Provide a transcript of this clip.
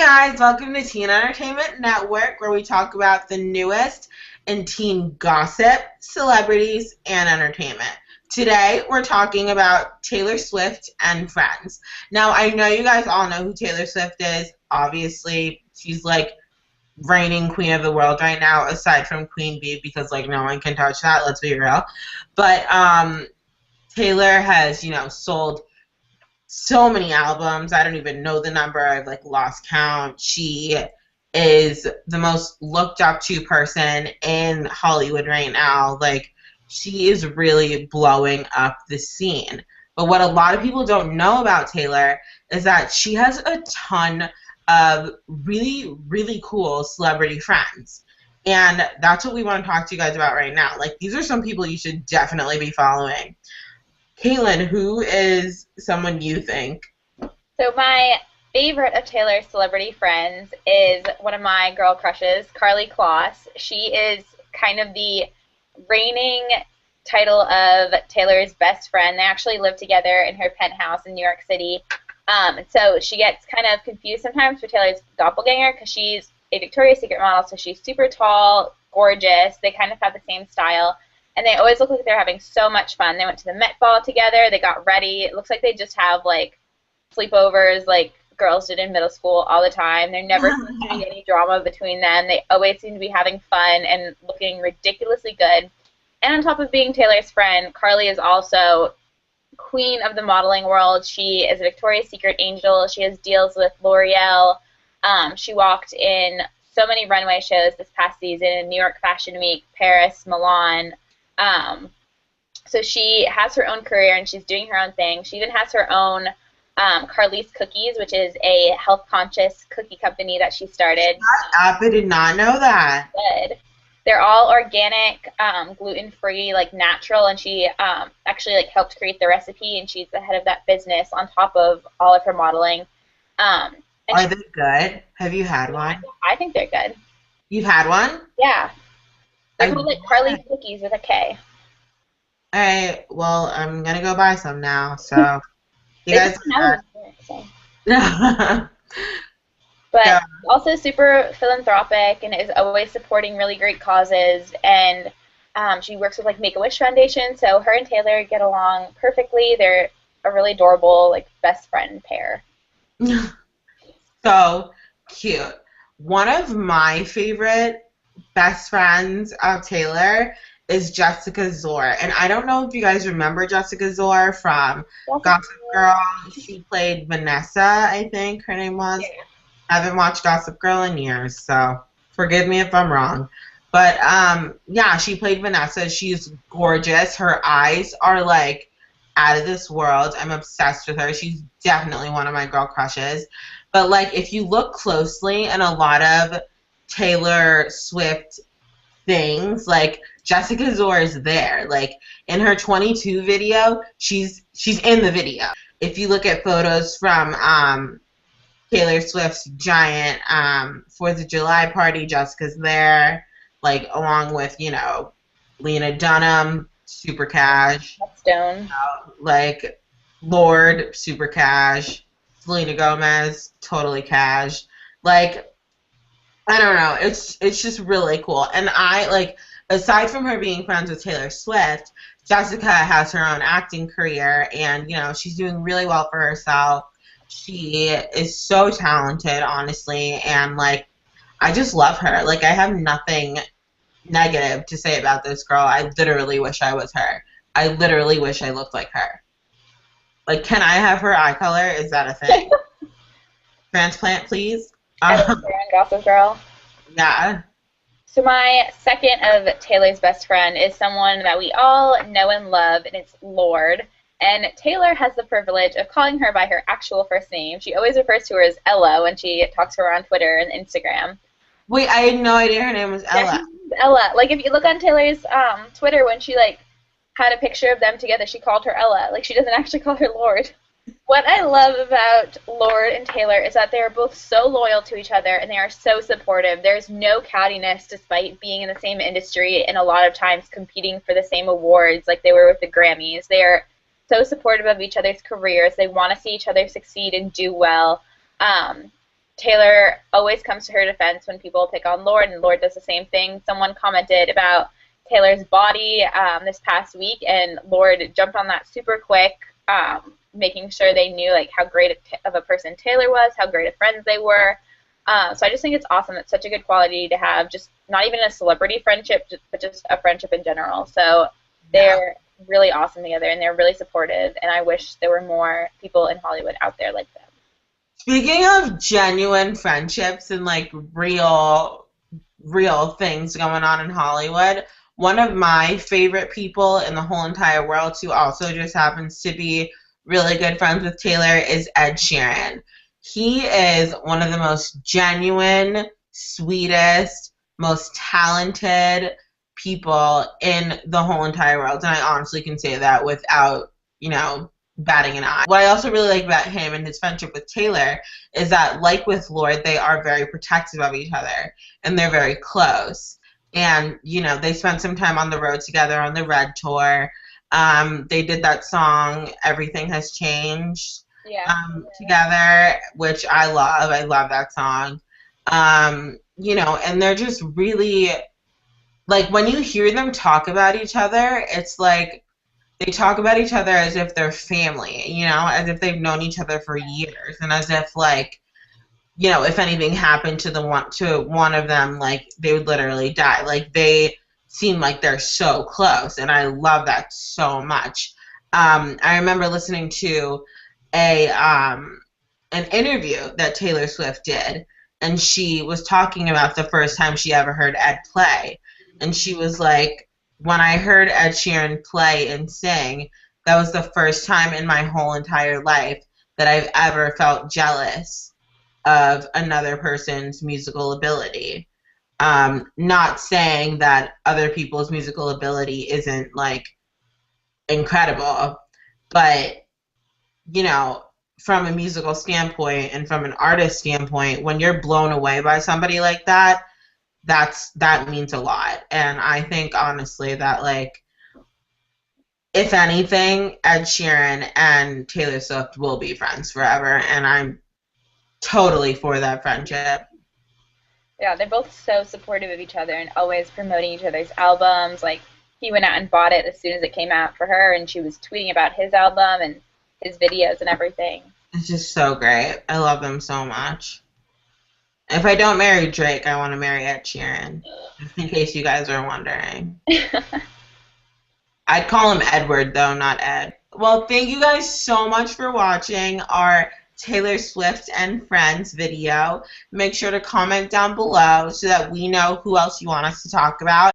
guys, welcome to Teen Entertainment Network, where we talk about the newest in teen gossip, celebrities, and entertainment. Today, we're talking about Taylor Swift and Friends. Now, I know you guys all know who Taylor Swift is. Obviously, she's like reigning queen of the world right now, aside from Queen Bee, because like no one can touch that. Let's be real. But Taylor has, sold so many albums. I don't even know the number. I've like lost count. She is the most looked up to person in Hollywood right now. Like, she is really blowing up the scene. But what a lot of people don't know about Taylor is that she has a ton of really, really cool celebrity friends. And that's what we want to talk to you guys about right now. Like, these are some people you should definitely be following. Kaylin, who is someone you think? So my favorite of Taylor's celebrity friends is one of my girl crushes, Karlie Kloss. She is kind of the reigning title of Taylor's best friend. They actually live together in her penthouse in New York City. And so she gets kind of confused sometimes for Taylor's doppelganger because she's a Victoria's Secret model, so she's super tall, gorgeous. They kind of have the same style. And they always look like they're having so much fun. They went to the Met Ball together. They got ready. It looks like they just have, like, sleepovers like girls did in middle school all the time. There never seems to be any drama between them. They always seem to be having fun and looking ridiculously good. And on top of being Taylor's friend, Karlie is also queen of the modeling world. She is a Victoria's Secret angel. She has deals with L'Oreal. She walked in so many runway shows this past season in New York Fashion Week, Paris, Milan. So she has her own career and she's doing her own thing. She even has her own Karlie's Cookies, which is a health-conscious cookie company that she started. I did not know that. Good. They're all organic, gluten-free, like natural, and she actually like helped create the recipe, and she's the head of that business on top of all of her modeling. Are they good? Have you had one? I think they're good. You've had one? Yeah. They're called like Karlie's Cookies with a K. All right. Well, I'm gonna go buy some now. So you guys. But yeah. Also super philanthropic and is always supporting really great causes. And she works with like Make-A-Wish Foundation. So her and Taylor get along perfectly. They're a really adorable like best friend pair. So cute. One of my favorite best friends of Taylor is Jessica Zore. And I don't know if you guys remember Jessica Zore from Gossip Girl. She played Vanessa, I think her name was. Yeah. I haven't watched Gossip Girl in years, so forgive me if I'm wrong. But, yeah, she played Vanessa. She's gorgeous. Her eyes are, like, out of this world. I'm obsessed with her. She's definitely one of my girl crushes. But, like, if you look closely in a lot of Taylor Swift things, like Jessica Zore is there. Like in her 22 video, she's in the video. If you look at photos from Taylor Swift's giant 4th of July party, Jessica's there, like along with, Lena Dunham, super cash. Stone. Like Lorde, super cash. Selena Gomez, totally cash. Like, I don't know. It's just really cool. And I, like, aside from her being friends with Taylor Swift, Jessica has her own acting career, and, she's doing really well for herself. She is so talented, honestly, and, like, I just love her. Like, I have nothing negative to say about this girl. I literally wish I was her. I literally wish I looked like her. Like, can I have her eye color? Is that a thing? Transplant, please? Gossip Girl. Yeah. So my second of Taylor's best friend is someone that we all know and love, and it's Lorde. And Taylor has the privilege of calling her by her actual first name. She always refers to her as Ella when she talks to her on Twitter and Instagram. Wait, I had no idea her name was Ella. Yeah, Ella. Like, if you look on Taylor's Twitter, when she, like, had a picture of them together, she called her Ella. Like, she doesn't actually call her Lorde. What I love about Lorde and Taylor is that they are both so loyal to each other and they are so supportive. There's no cattiness despite being in the same industry and a lot of times competing for the same awards like they were with the Grammys. They are so supportive of each other's careers. They want to see each other succeed and do well. Taylor always comes to her defense when people pick on Lorde, and Lorde does the same thing. Someone commented about Taylor's body this past week, and Lorde jumped on that super quick, making sure they knew like how great of a person Taylor was, how great of friends they were. So I just think it's awesome. It's such a good quality to have, just not even a celebrity friendship, but just a friendship in general. So they're really awesome together, and they're really supportive, and I wish there were more people in Hollywood out there like them. Speaking of genuine friendships and like real things going on in Hollywood, one of my favorite people in the whole entire world who also just happens to be really good friends with Taylor is Ed Sheeran. He is one of the most genuine, sweetest, most talented people in the whole entire world. And I honestly can say that without, batting an eye. What I also really like about him and his friendship with Taylor is that, like with Lorde, they are very protective of each other and they're very close. And, they spent some time on the road together on the Red Tour. They did that song, Everything Has Changed, together, which I love. I love that song. And they're just really, like, when you hear them talk about each other, it's like they talk about each other as if they're family, as if they've known each other for years, and as if, like, if anything happened to one of them, like, they would literally die. Like, they seem like they're so close, and I love that so much. I remember listening to an interview that Taylor Swift did, and she was talking about the first time she ever heard Ed play, and she was like, when I heard Ed Sheeran play and sing, that was the first time in my whole entire life that I've ever felt jealous of another person's musical ability. Not saying that other people's musical ability isn't, like, incredible, but, from a musical standpoint and from an artist standpoint, when you're blown away by somebody like that, that means a lot. And I think, honestly, that, like, if anything, Ed Sheeran and Taylor Swift will be friends forever, and I'm totally for that friendship. Yeah, they're both so supportive of each other and always promoting each other's albums. Like, he went out and bought it as soon as it came out for her, and she was tweeting about his album and his videos and everything. It's just so great. I love them so much. If I don't marry Drake, I want to marry Ed Sheeran, just in case you guys are wondering. I'd call him Edward, though, not Ed. Well, thank you guys so much for watching our Taylor Swift and Friends video. Make sure to comment down below so that we know who else you want us to talk about.